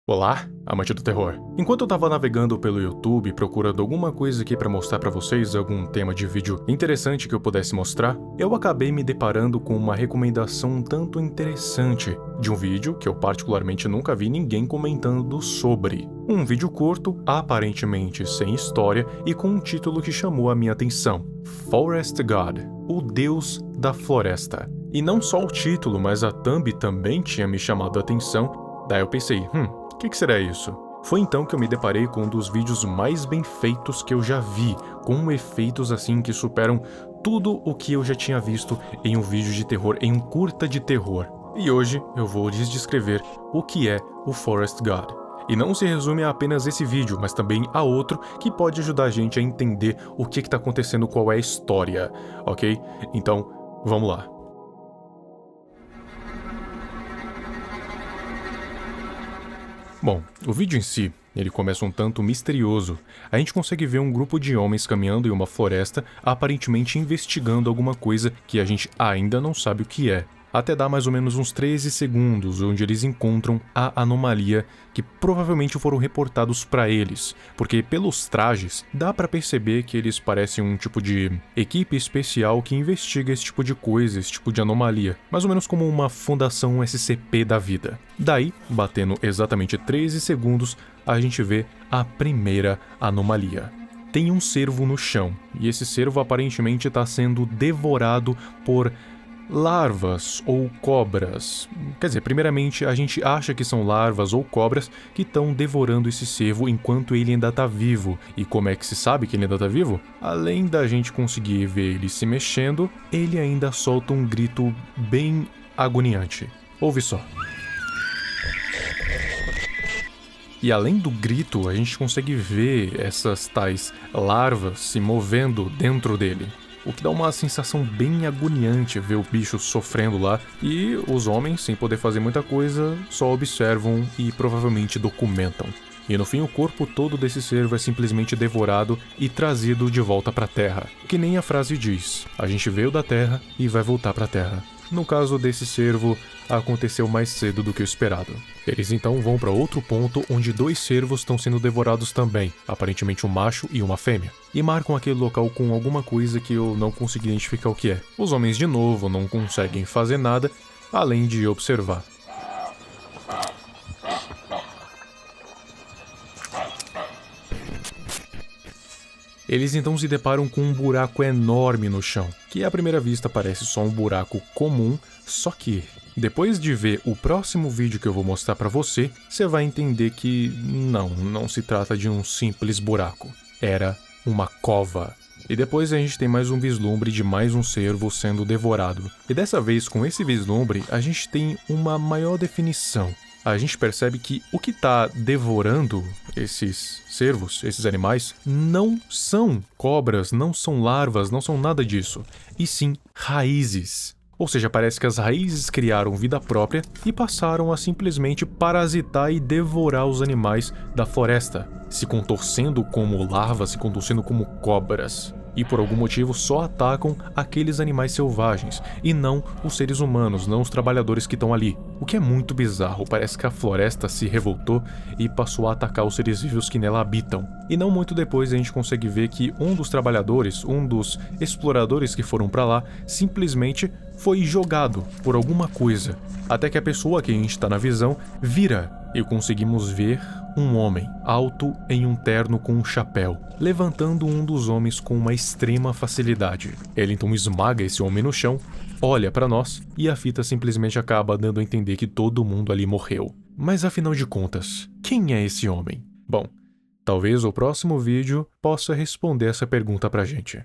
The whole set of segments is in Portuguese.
Olá, amante do terror. Enquanto eu tava navegando pelo YouTube procurando alguma coisa aqui pra mostrar pra vocês, algum tema de vídeo interessante que eu pudesse mostrar, eu acabei me deparando com uma recomendação um tanto interessante de um vídeo que eu particularmente nunca vi ninguém comentando sobre. Um vídeo curto, aparentemente sem história e com um título que chamou a minha atenção: Forest God, o Deus da Floresta. E não só o título, mas a thumb também tinha me chamado a atenção. Daí eu pensei, o que será isso? Foi então que eu me deparei com um dos vídeos mais bem feitos que eu já vi, com efeitos assim que superam tudo o que eu já tinha visto em um vídeo de terror, em um curta de terror. E hoje eu vou lhes descrever o que é o Forest God. E não se resume a apenas esse vídeo, mas também a outro que pode ajudar a gente a entender o que está acontecendo, qual é a história, ok? Então, vamos lá. Bom, o vídeo em si, ele começa um tanto misterioso. A gente consegue ver um grupo de homens caminhando em uma floresta, aparentemente investigando alguma coisa que a gente ainda não sabe o que é. Até dar mais ou menos uns 13 segundos, onde eles encontram a anomalia que provavelmente foram reportados para eles, porque pelos trajes dá para perceber que eles parecem um tipo de equipe especial que investiga esse tipo de coisa, esse tipo de anomalia, mais ou menos como uma fundação SCP da vida. Daí, batendo exatamente 13 segundos, a gente vê a primeira anomalia. Tem um cervo no chão, e esse cervo aparentemente está sendo devorado por larvas ou cobras. Quer dizer, primeiramente a gente acha que são larvas ou cobras que estão devorando esse cervo enquanto ele ainda tá vivo. E como é que se sabe que ele ainda tá vivo? Além da gente conseguir ver ele se mexendo, ele ainda solta um grito bem agoniante. Ouve só. E além do grito, a gente consegue ver essas tais larvas se movendo dentro dele. O que dá uma sensação bem agoniante ver o bicho sofrendo lá, e os homens, sem poder fazer muita coisa, só observam e provavelmente documentam. E no fim o corpo todo desse cervo é simplesmente devorado e trazido de volta para a Terra. Que nem a frase diz, a gente veio da Terra e vai voltar para a Terra. No caso desse cervo, aconteceu mais cedo do que o esperado. Eles então vão para outro ponto onde dois cervos estão sendo devorados também, aparentemente um macho e uma fêmea, e marcam aquele local com alguma coisa que eu não consegui identificar o que é. Os homens de novo não conseguem fazer nada, além de observar. Eles então se deparam com um buraco enorme no chão, que à primeira vista parece só um buraco comum, só que depois de ver o próximo vídeo que eu vou mostrar pra você, você vai entender que não se trata de um simples buraco. Era uma cova. E depois a gente tem mais um vislumbre de mais um cervo sendo devorado. E dessa vez, com esse vislumbre, a gente tem uma maior definição. A gente percebe que o que está devorando esses cervos, esses animais, não são cobras, não são larvas, não são nada disso, e sim raízes. Ou seja, parece que as raízes criaram vida própria e passaram a simplesmente parasitar e devorar os animais da floresta, se contorcendo como larvas, se contorcendo como cobras. E por algum motivo só atacam aqueles animais selvagens, e não os seres humanos, não os trabalhadores que estão ali. O que é muito bizarro, parece que a floresta se revoltou e passou a atacar os seres vivos que nela habitam. E não muito depois a gente consegue ver que um dos trabalhadores, um dos exploradores que foram pra lá, simplesmente foi jogado por alguma coisa, até que a pessoa que a gente tá na visão vira, e conseguimos ver um homem, alto em um terno com um chapéu, levantando um dos homens com uma extrema facilidade. Ele então esmaga esse homem no chão, olha pra nós, e a fita simplesmente acaba dando a entender que todo mundo ali morreu. Mas afinal de contas, quem é esse homem? Bom, talvez o próximo vídeo possa responder essa pergunta pra gente.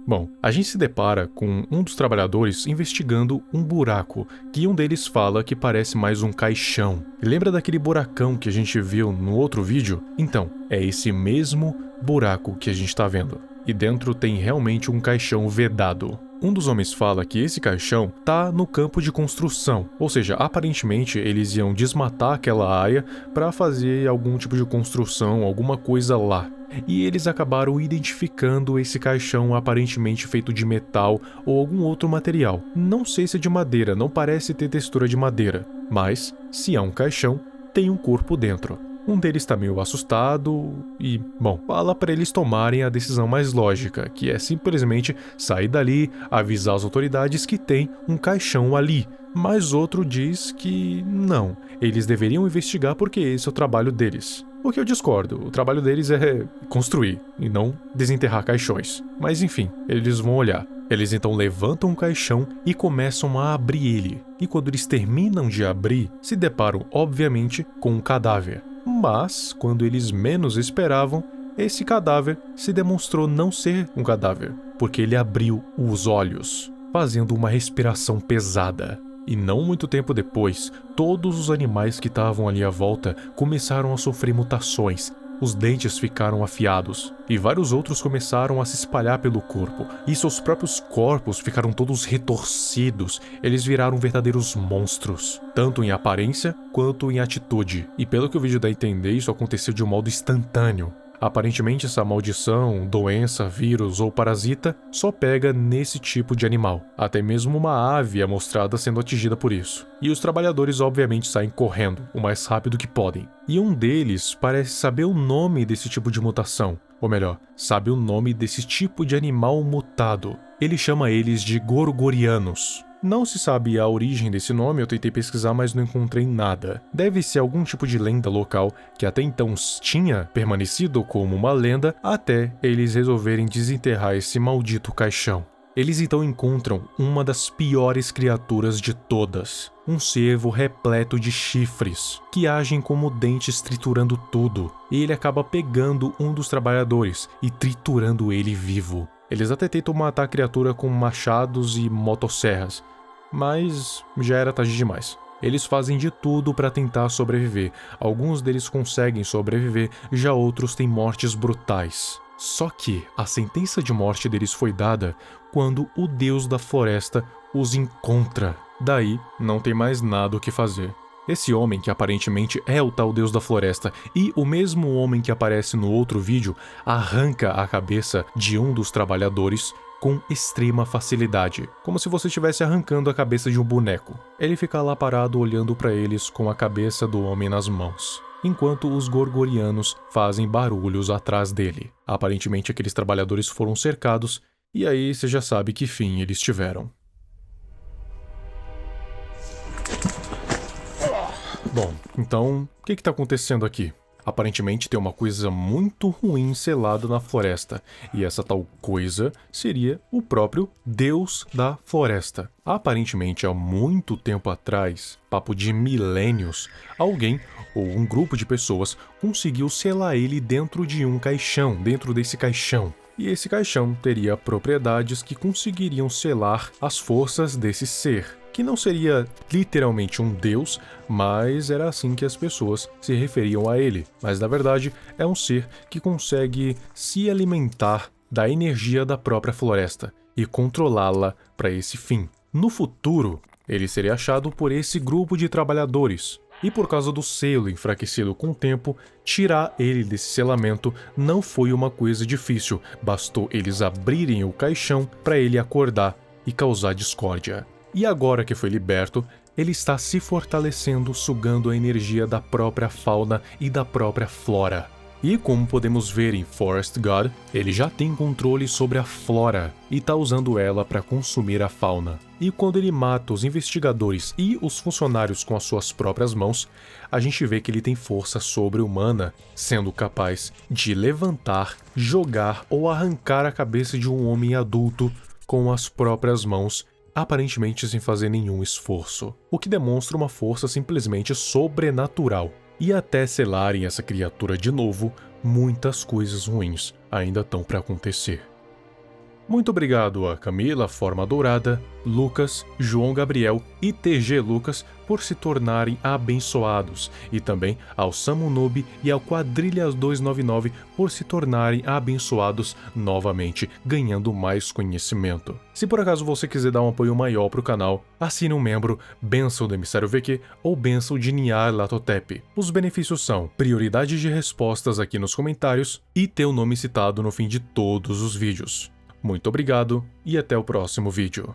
Bom, a gente se depara com um dos trabalhadores investigando um buraco, que um deles fala que parece mais um caixão. Lembra daquele buracão que a gente viu no outro vídeo? Então, é esse mesmo buraco que a gente tá vendo. E dentro tem realmente um caixão vedado. Um dos homens fala que esse caixão tá no campo de construção, ou seja, aparentemente eles iam desmatar aquela área para fazer algum tipo de construção, alguma coisa lá. E eles acabaram identificando esse caixão aparentemente feito de metal ou algum outro material. Não sei se é de madeira, não parece ter textura de madeira, mas se é um caixão, tem um corpo dentro. Um deles está meio assustado e, bom, fala para eles tomarem a decisão mais lógica, que é simplesmente sair dali, avisar as autoridades que tem um caixão ali. Mas outro diz que não, eles deveriam investigar porque esse é o trabalho deles. O que eu discordo, o trabalho deles é construir e não desenterrar caixões. Mas enfim, eles vão olhar. Eles então levantam o caixão e começam a abrir ele. E quando eles terminam de abrir, se deparam, obviamente, com um cadáver. Mas, quando eles menos esperavam, esse cadáver se demonstrou não ser um cadáver, porque ele abriu os olhos, fazendo uma respiração pesada. E não muito tempo depois, todos os animais que estavam ali à volta começaram a sofrer mutações. Os dentes ficaram afiados, e vários outros começaram a se espalhar pelo corpo, e seus próprios corpos ficaram todos retorcidos. Eles viraram verdadeiros monstros, tanto em aparência quanto em atitude. E pelo que o vídeo dá a entender, isso aconteceu de um modo instantâneo. Aparentemente essa maldição, doença, vírus ou parasita só pega nesse tipo de animal. Até mesmo uma ave é mostrada sendo atingida por isso. E os trabalhadores obviamente saem correndo, o mais rápido que podem. E um deles parece saber o nome desse tipo de mutação. Ou melhor, sabe o nome desse tipo de animal mutado. Ele chama eles de gorgorianos. Não se sabe a origem desse nome, eu tentei pesquisar, mas não encontrei nada. Deve ser algum tipo de lenda local que até então tinha permanecido como uma lenda até eles resolverem desenterrar esse maldito caixão. Eles então encontram uma das piores criaturas de todas, um cervo repleto de chifres, que agem como dentes triturando tudo, e ele acaba pegando um dos trabalhadores e triturando ele vivo. Eles até tentam matar a criatura com machados e motosserras, mas já era tarde demais. Eles fazem de tudo para tentar sobreviver. Alguns deles conseguem sobreviver, já outros têm mortes brutais. Só que a sentença de morte deles foi dada quando o deus da floresta os encontra. Daí, não tem mais nada o que fazer. Esse homem, que aparentemente é o tal deus da floresta, e o mesmo homem que aparece no outro vídeo, arranca a cabeça de um dos trabalhadores com extrema facilidade, como se você estivesse arrancando a cabeça de um boneco. Ele fica lá parado olhando para eles com a cabeça do homem nas mãos, enquanto os gorgorianos fazem barulhos atrás dele. Aparentemente aqueles trabalhadores foram cercados, e aí você já sabe que fim eles tiveram. Bom, então, o que está acontecendo aqui? Aparentemente tem uma coisa muito ruim selada na floresta, e essa tal coisa seria o próprio Deus da Floresta. Aparentemente, há muito tempo atrás, papo de milênios, alguém ou um grupo de pessoas conseguiu selar ele dentro de um caixão, dentro desse caixão. E esse caixão teria propriedades que conseguiriam selar as forças desse ser, que não seria literalmente um deus, mas era assim que as pessoas se referiam a ele. Mas na verdade é um ser que consegue se alimentar da energia da própria floresta e controlá-la para esse fim. No futuro, ele seria achado por esse grupo de trabalhadores. E por causa do selo enfraquecido com o tempo, tirar ele desse selamento não foi uma coisa difícil. Bastou eles abrirem o caixão para ele acordar e causar discórdia. E agora que foi liberto, ele está se fortalecendo, sugando a energia da própria fauna e da própria flora. E como podemos ver em Forest God, ele já tem controle sobre a flora e está usando ela para consumir a fauna. E quando ele mata os investigadores e os funcionários com as suas próprias mãos, a gente vê que ele tem força sobre-humana, sendo capaz de levantar, jogar ou arrancar a cabeça de um homem adulto com as próprias mãos, aparentemente sem fazer nenhum esforço, o que demonstra uma força simplesmente sobrenatural. E até selarem essa criatura de novo, muitas coisas ruins ainda estão para acontecer. Muito obrigado a Camila Forma Dourada, Lucas, João Gabriel e TG Lucas por se tornarem abençoados, e também ao Samu Noob e ao Quadrilhas 299 por se tornarem abençoados novamente, ganhando mais conhecimento. Se por acaso você quiser dar um apoio maior para o canal, assine um membro, Bênção do Emissário VQ ou Bênção de Niar Latotep. Os benefícios são prioridade de respostas aqui nos comentários e ter o nome citado no fim de todos os vídeos. Muito obrigado e até o próximo vídeo.